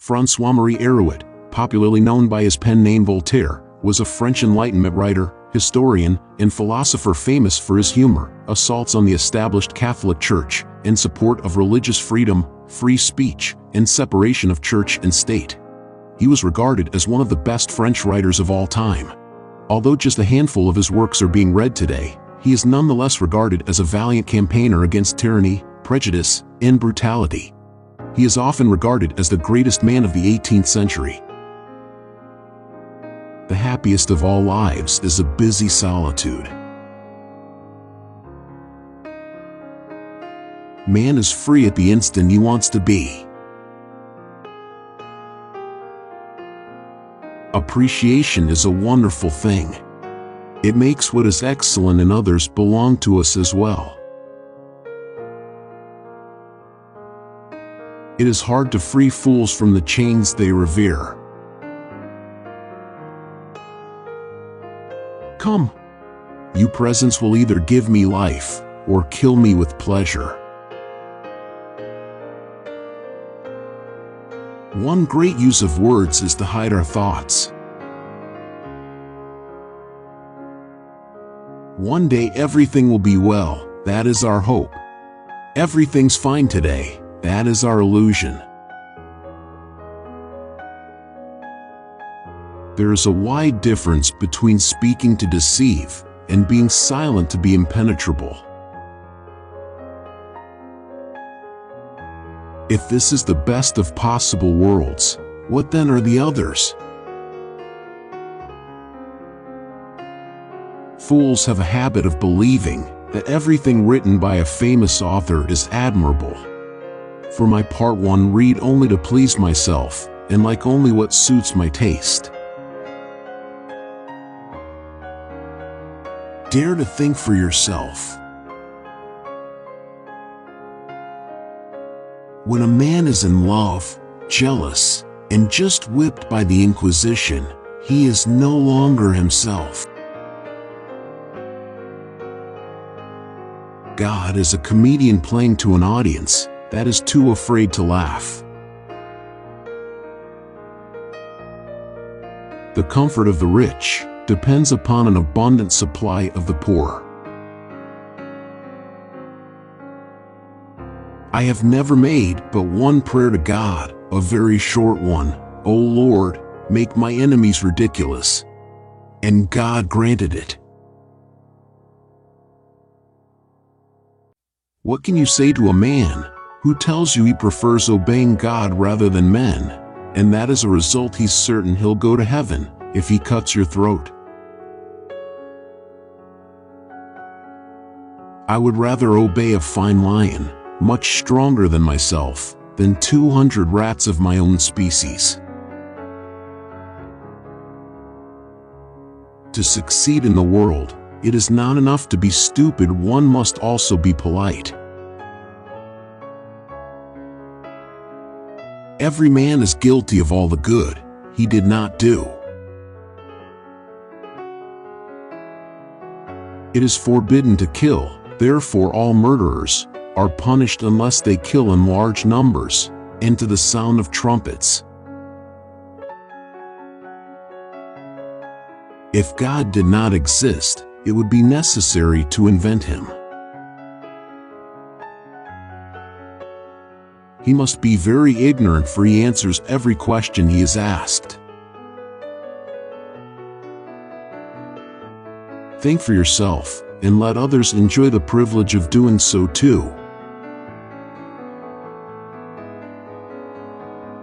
François-Marie Arouet, popularly known by his pen name Voltaire, was a French Enlightenment writer, historian, and philosopher famous for his humor, assaults on the established Catholic Church, in support of religious freedom, free speech, and separation of church and state. He was regarded as one of the best French writers of all time. Although just a handful of his works are being read today, he is nonetheless regarded as a valiant campaigner against tyranny, prejudice, and brutality. He is often regarded as the greatest man of the 18th century. The happiest of all lives is a busy solitude. Man is free at the instant he wants to be. Appreciation is a wonderful thing. It makes what is excellent in others belong to us as well. It is hard to free fools from the chains they revere. Come, you presents will either give me life, or kill me with pleasure. One great use of words is to hide our thoughts. One day everything will be well, that is our hope. Everything's fine today, that is our illusion. There is a wide difference between speaking to deceive and being silent to be impenetrable. If this is the best of possible worlds, what then are the others? Fools have a habit of believing that everything written by a famous author is admirable. For my part, one read only to please myself, and like only what suits my taste. Dare to think for yourself. When a man is in love, jealous, and just whipped by the Inquisition, he is no longer himself. God is a comedian playing to an audience that is too afraid to laugh. The comfort of the rich depends upon an abundant supply of the poor. I have never made but one prayer to God, a very short one. O Lord, make my enemies ridiculous. And God granted it. What can you say to a man who tells you he prefers obeying God rather than men, and that as a result he's certain he'll go to heaven if he cuts your throat? I would rather obey a fine lion, much stronger than myself, than 200 rats of my own species. To succeed in the world, it is not enough to be stupid, one must also be polite. Every man is guilty of all the good he did not do. It is forbidden to kill, therefore all murderers are punished unless they kill in large numbers, and to the sound of trumpets. If God did not exist, it would be necessary to invent him. He must be very ignorant, for he answers every question he is asked. Think for yourself, and let others enjoy the privilege of doing so too.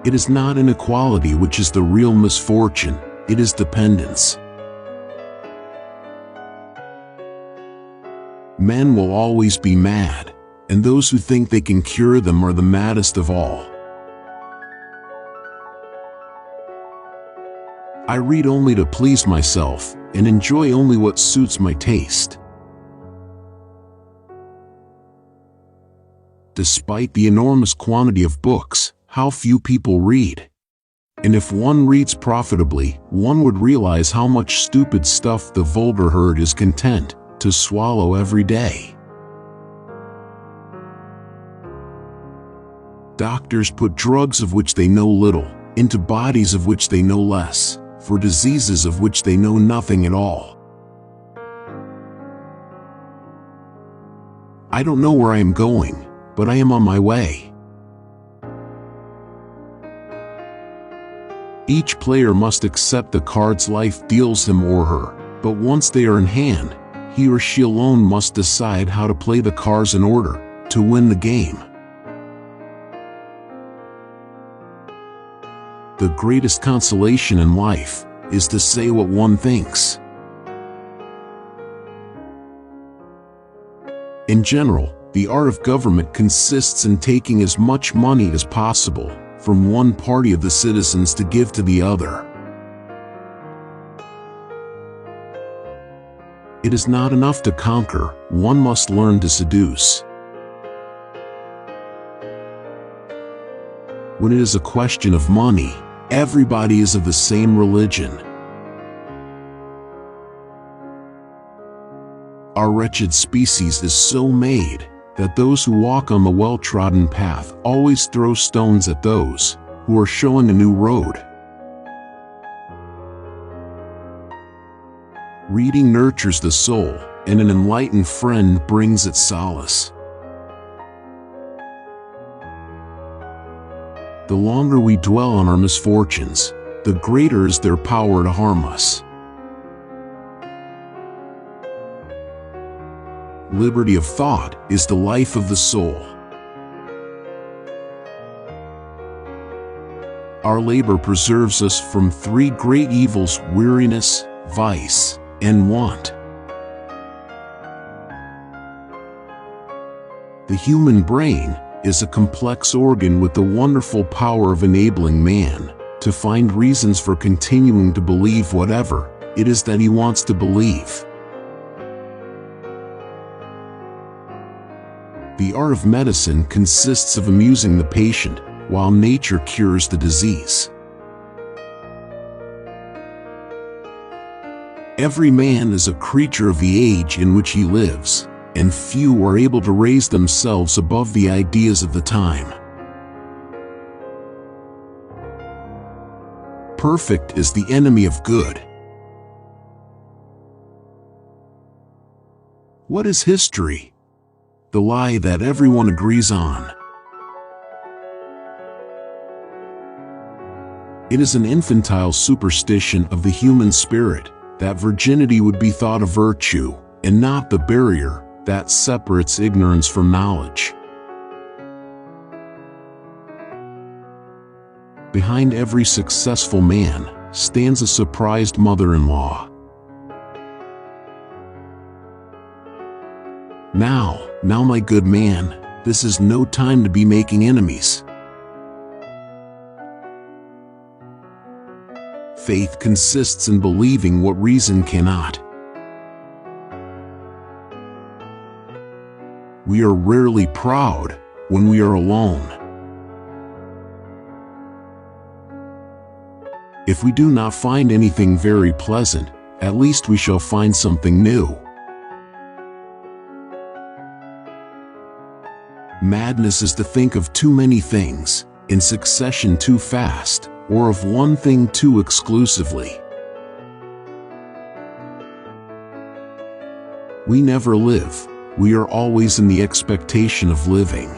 It is not inequality which is the real misfortune, it is dependence. Men will always be mad, and those who think they can cure them are the maddest of all. I read only to please myself, and enjoy only what suits my taste. Despite the enormous quantity of books, how few people read. And if one reads profitably, one would realize how much stupid stuff the vulgar herd is content to swallow every day. Doctors put drugs of which they know little into bodies of which they know less, for diseases of which they know nothing at all. I don't know where I am going, but I am on my way. Each player must accept the cards life deals him or her, but once they are in hand, he or she alone must decide how to play the cards in order to win the game. The greatest consolation in life is to say what one thinks. In general, the art of government consists in taking as much money as possible from one party of the citizens to give to the other. It is not enough to conquer, one must learn to seduce. When it is a question of money, everybody is of the same religion. Our wretched species is so made that those who walk on the well-trodden path always throw stones at those who are showing a new road. Reading nurtures the soul, and an enlightened friend brings it solace. The longer we dwell on our misfortunes, the greater is their power to harm us. Liberty of thought is the life of the soul. Our labor preserves us from three great evils: weariness, vice, and want. The human brain is a complex organ with the wonderful power of enabling man to find reasons for continuing to believe whatever it is that he wants to believe. The art of medicine consists of amusing the patient, while nature cures the disease. Every man is a creature of the age in which he lives, and few are able to raise themselves above the ideas of the time. Perfect is the enemy of good. What is history? The lie that everyone agrees on. It is an infantile superstition of the human spirit that virginity would be thought a virtue, and not the barrier that separates ignorance from knowledge. Behind every successful man stands a surprised mother-in-law. Now, my good man, this is no time to be making enemies. Faith consists in believing what reason cannot. We are rarely proud when we are alone. If we do not find anything very pleasant, at least we shall find something new. Madness is to think of too many things in succession too fast, or of one thing too exclusively. We never live, we are always in the expectation of living.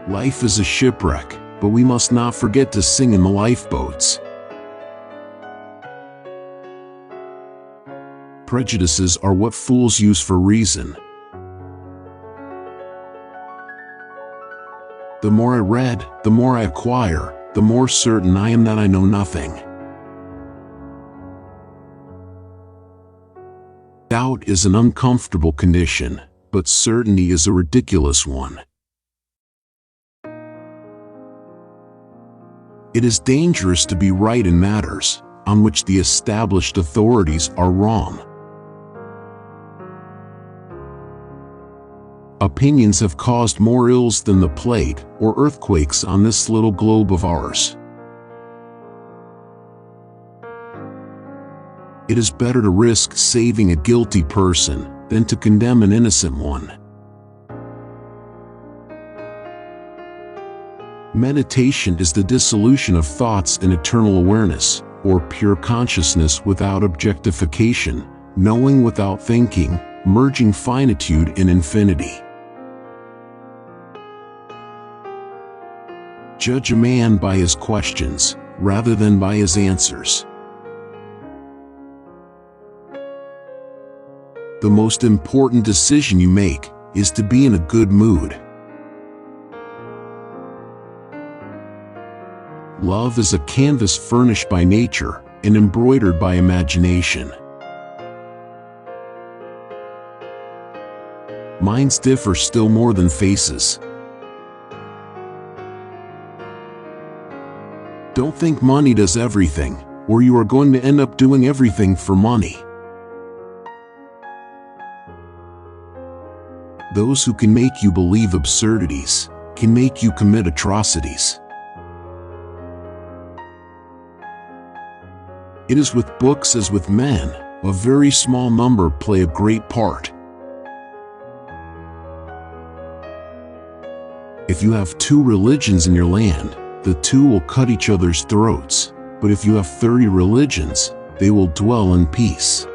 Life is a shipwreck, but we must not forget to sing in the lifeboats. Prejudices are what fools use for reason. The more I read, the more I acquire, the more certain I am that I know nothing. Doubt is an uncomfortable condition, but certainty is a ridiculous one. It is dangerous to be right in matters on which the established authorities are wrong. Opinions have caused more ills than the plague or earthquakes on this little globe of ours. It is better to risk saving a guilty person than to condemn an innocent one. Meditation is the dissolution of thoughts in eternal awareness, or pure consciousness without objectification, knowing without thinking, merging finitude in infinity. Judge a man by his questions, rather than by his answers. The most important decision you make is to be in a good mood. Love is a canvas furnished by nature and embroidered by imagination. Minds differ still more than faces. Don't think money does everything, or you are going to end up doing everything for money. Those who can make you believe absurdities can make you commit atrocities. It is with books as with men, a very small number play a great part. If you have 2 religions in your land, the 2 will cut each other's throats, but if you have 30 religions, they will dwell in peace.